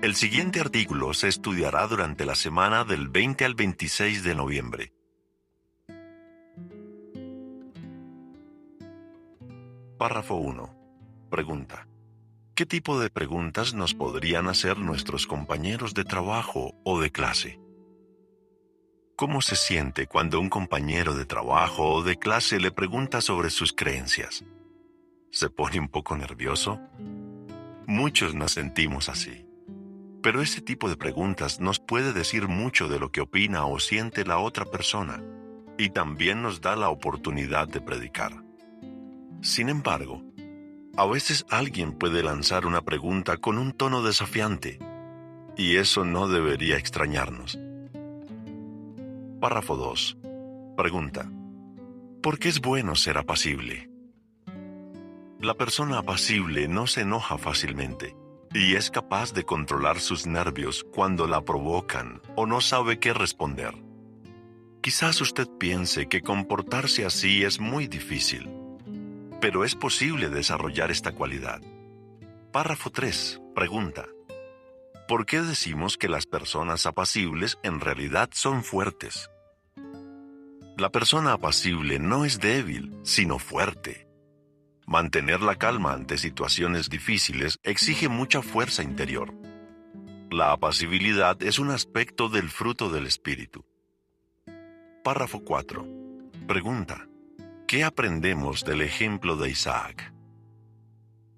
El siguiente artículo se estudiará durante la semana del 20 al 26 de noviembre. Párrafo 1. Pregunta. ¿Qué tipo de preguntas nos podrían hacer nuestros compañeros de trabajo o de clase? ¿Cómo se siente cuando un compañero de trabajo o de clase le pregunta sobre sus creencias? ¿Se pone un poco nervioso? Muchos nos sentimos así. Pero ese tipo de preguntas nos puede decir mucho de lo que opina o siente la otra persona, y también nos da la oportunidad de predicar. Sin embargo, a veces alguien puede lanzar una pregunta con un tono desafiante, y eso no debería extrañarnos. Párrafo 2. Pregunta. ¿Por qué es bueno ser apacible? La persona apacible no se enoja fácilmente, y es capaz de controlar sus nervios cuando la provocan o no sabe qué responder. Quizás usted piense que comportarse así es muy difícil, pero es posible desarrollar esta cualidad. Párrafo 3. Pregunta. ¿Por qué decimos que las personas apacibles en realidad son fuertes? La persona apacible no es débil, sino fuerte. Mantener la calma ante situaciones difíciles exige mucha fuerza interior. La apacibilidad es un aspecto del fruto del espíritu. Párrafo 4. Pregunta. ¿Qué aprendemos del ejemplo de Isaac?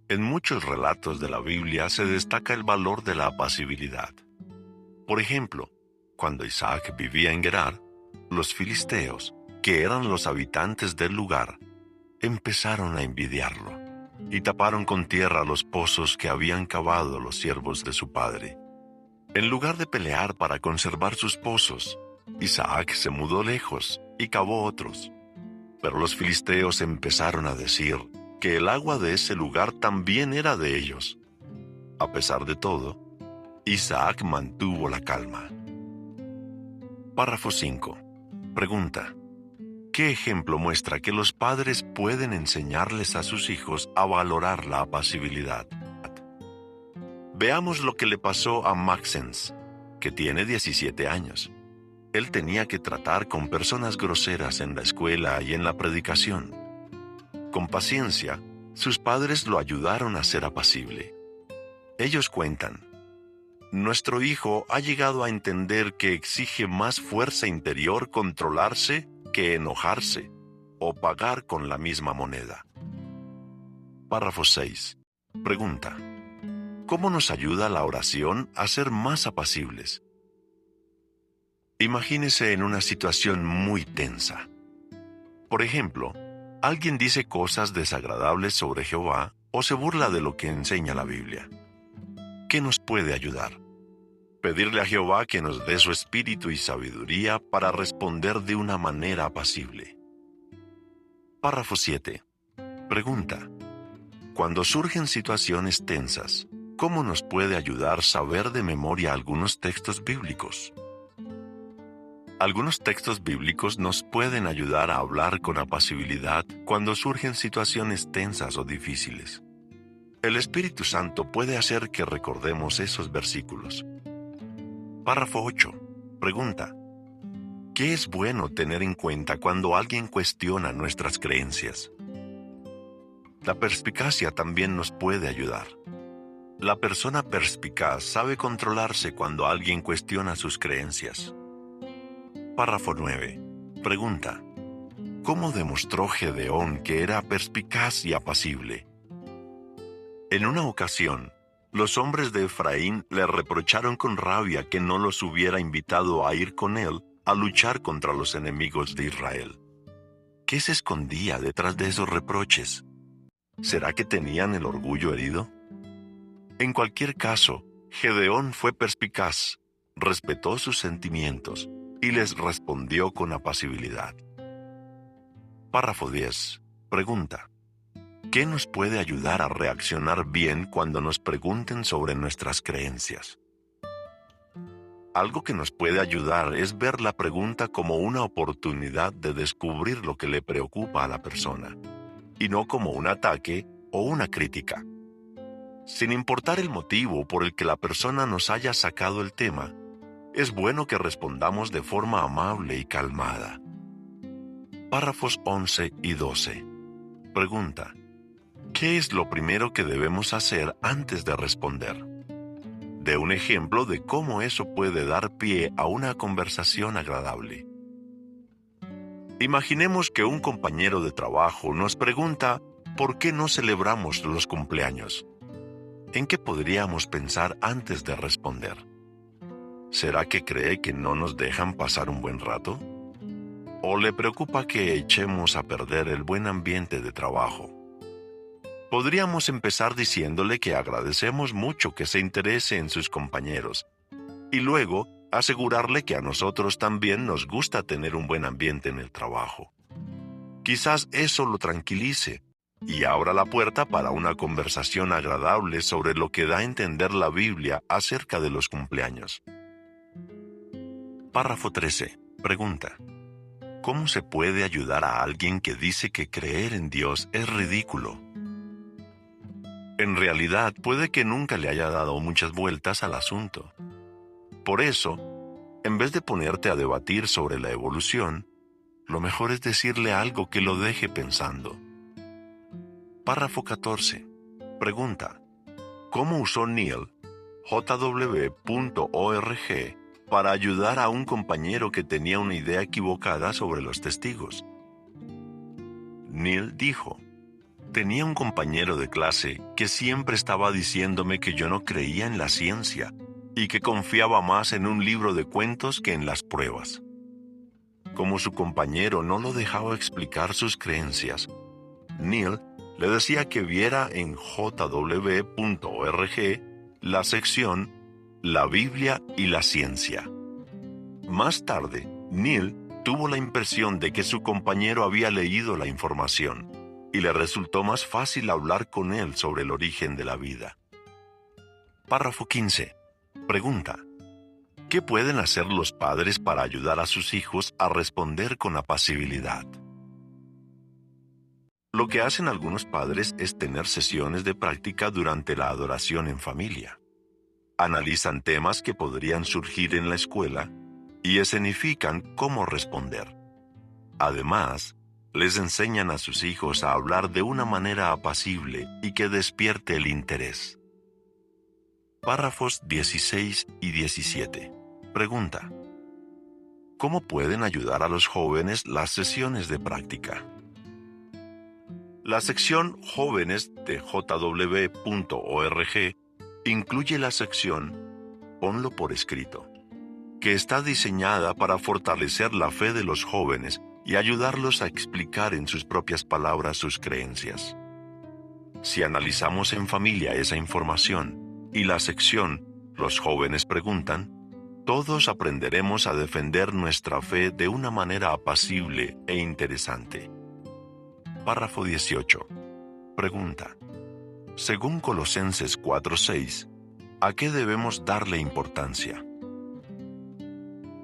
En muchos relatos de la Biblia se destaca el valor de la apacibilidad. Por ejemplo, cuando Isaac vivía en Gerar, los filisteos, que eran los habitantes del lugar, empezaron a envidiarlo y taparon con tierra los pozos que habían cavado los siervos de su padre. En lugar de pelear para conservar sus pozos, Isaac se mudó lejos y cavó otros. Pero los filisteos empezaron a decir que el agua de ese lugar también era de ellos. A pesar de todo, Isaac mantuvo la calma. Párrafo 5. Pregunta. ¿Qué ejemplo muestra que los padres pueden enseñarles a sus hijos a valorar la apacibilidad? Veamos lo que le pasó a Maxence, que tiene 17 años. Él tenía que tratar con personas groseras en la escuela y en la predicación. Con paciencia, sus padres lo ayudaron a ser apacible. Ellos cuentan, nuestro hijo ha llegado a entender que exige más fuerza interior controlarse que enojarse o pagar con la misma moneda. Párrafo 6. Pregunta. ¿Cómo nos ayuda la oración a ser más apacibles? Imagínese en una situación muy tensa. Por ejemplo, alguien dice cosas desagradables sobre Jehová o se burla de lo que enseña la Biblia. ¿Qué nos puede ayudar? Pedirle a Jehová que nos dé su espíritu y sabiduría para responder de una manera apacible. Párrafo 7. Pregunta. Cuando surgen situaciones tensas, ¿cómo nos puede ayudar saber de memoria algunos textos bíblicos? Algunos textos bíblicos nos pueden ayudar a hablar con apacibilidad cuando surgen situaciones tensas o difíciles. El Espíritu Santo puede hacer que recordemos esos versículos. Párrafo 8. Pregunta. ¿Qué es bueno tener en cuenta cuando alguien cuestiona nuestras creencias? La perspicacia también nos puede ayudar. La persona perspicaz sabe controlarse cuando alguien cuestiona sus creencias. Párrafo 9. Pregunta. ¿Cómo demostró Gedeón que era perspicaz y apacible? En una ocasión, los hombres de Efraín le reprocharon con rabia que no los hubiera invitado a ir con él a luchar contra los enemigos de Israel. ¿Qué se escondía detrás de esos reproches? ¿Será que tenían el orgullo herido? En cualquier caso, Gedeón fue perspicaz, respetó sus sentimientos y les respondió con apacibilidad. Párrafo 10. Pregunta. ¿Qué nos puede ayudar a reaccionar bien cuando nos pregunten sobre nuestras creencias? Algo que nos puede ayudar es ver la pregunta como una oportunidad de descubrir lo que le preocupa a la persona, y no como un ataque o una crítica. Sin importar el motivo por el que la persona nos haya sacado el tema, es bueno que respondamos de forma amable y calmada. Párrafos 11 y 12. Pregunta: ¿qué es lo primero que debemos hacer antes de responder? Dé un ejemplo de cómo eso puede dar pie a una conversación agradable. Imaginemos que un compañero de trabajo nos pregunta ¿por qué no celebramos los cumpleaños? ¿En qué podríamos pensar antes de responder? ¿Será que cree que no nos dejan pasar un buen rato? ¿O le preocupa que echemos a perder el buen ambiente de trabajo? Podríamos empezar diciéndole que agradecemos mucho que se interese en sus compañeros, y luego asegurarle que a nosotros también nos gusta tener un buen ambiente en el trabajo. Quizás eso lo tranquilice y abra la puerta para una conversación agradable sobre lo que da a entender la Biblia acerca de los cumpleaños. Párrafo 13. Pregunta: ¿cómo se puede ayudar a alguien que dice que creer en Dios es ridículo? En realidad, puede que nunca le haya dado muchas vueltas al asunto. Por eso, en vez de ponerte a debatir sobre la evolución, lo mejor es decirle algo que lo deje pensando. Párrafo 14. Pregunta: ¿cómo usó Neil, jw.org, para ayudar a un compañero que tenía una idea equivocada sobre los testigos? Neil dijo: tenía un compañero de clase que siempre estaba diciéndome que yo no creía en la ciencia y que confiaba más en un libro de cuentos que en las pruebas. Como su compañero no lo dejaba explicar sus creencias, Neil le decía que viera en jw.org la sección La Biblia y la Ciencia. Más tarde, Neil tuvo la impresión de que su compañero había leído la información y le resultó más fácil hablar con él sobre el origen de la vida. Párrafo 15. Pregunta: ¿qué pueden hacer los padres para ayudar a sus hijos a responder con apacibilidad? Lo que hacen algunos padres es tener sesiones de práctica durante la adoración en familia. Analizan temas que podrían surgir en la escuela y escenifican cómo responder. Además, les enseñan a sus hijos a hablar de una manera apacible y que despierte el interés. Párrafos 16 y 17. Pregunta: ¿cómo pueden ayudar a los jóvenes las sesiones de práctica? La sección Jóvenes de jw.org incluye la sección Ponlo por escrito, que está diseñada para fortalecer la fe de los jóvenes y ayudarlos a explicar en sus propias palabras sus creencias. Si analizamos en familia esa información y la sección Los jóvenes preguntan, todos aprenderemos a defender nuestra fe de una manera apacible e interesante. Párrafo 18. Pregunta: según Colosenses 4:6, ¿a qué debemos darle importancia?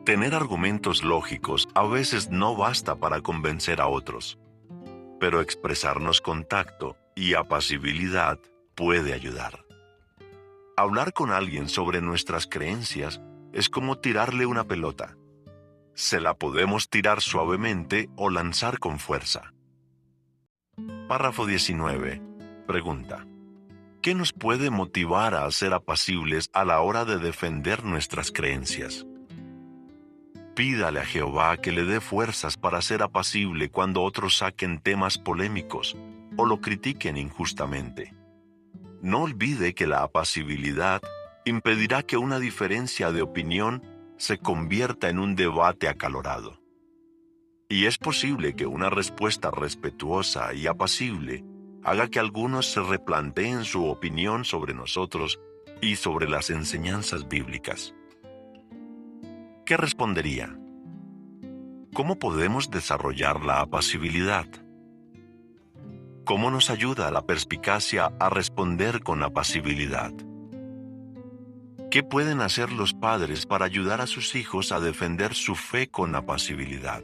Tener argumentos lógicos a veces no basta para convencer a otros, pero expresarnos con tacto y apacibilidad puede ayudar. Hablar con alguien sobre nuestras creencias es como tirarle una pelota. Se la podemos tirar suavemente o lanzar con fuerza. Párrafo 19. Pregunta: ¿qué nos puede motivar a ser apacibles a la hora de defender nuestras creencias? Pídale a Jehová que le dé fuerzas para ser apacible cuando otros saquen temas polémicos o lo critiquen injustamente. No olvide que la apacibilidad impedirá que una diferencia de opinión se convierta en un debate acalorado. Y es posible que una respuesta respetuosa y apacible haga que algunos se replanteen su opinión sobre nosotros y sobre las enseñanzas bíblicas. ¿Qué respondería? ¿Cómo podemos desarrollar la apacibilidad? ¿Cómo nos ayuda la perspicacia a responder con apacibilidad? ¿Qué pueden hacer los padres para ayudar a sus hijos a defender su fe con apacibilidad?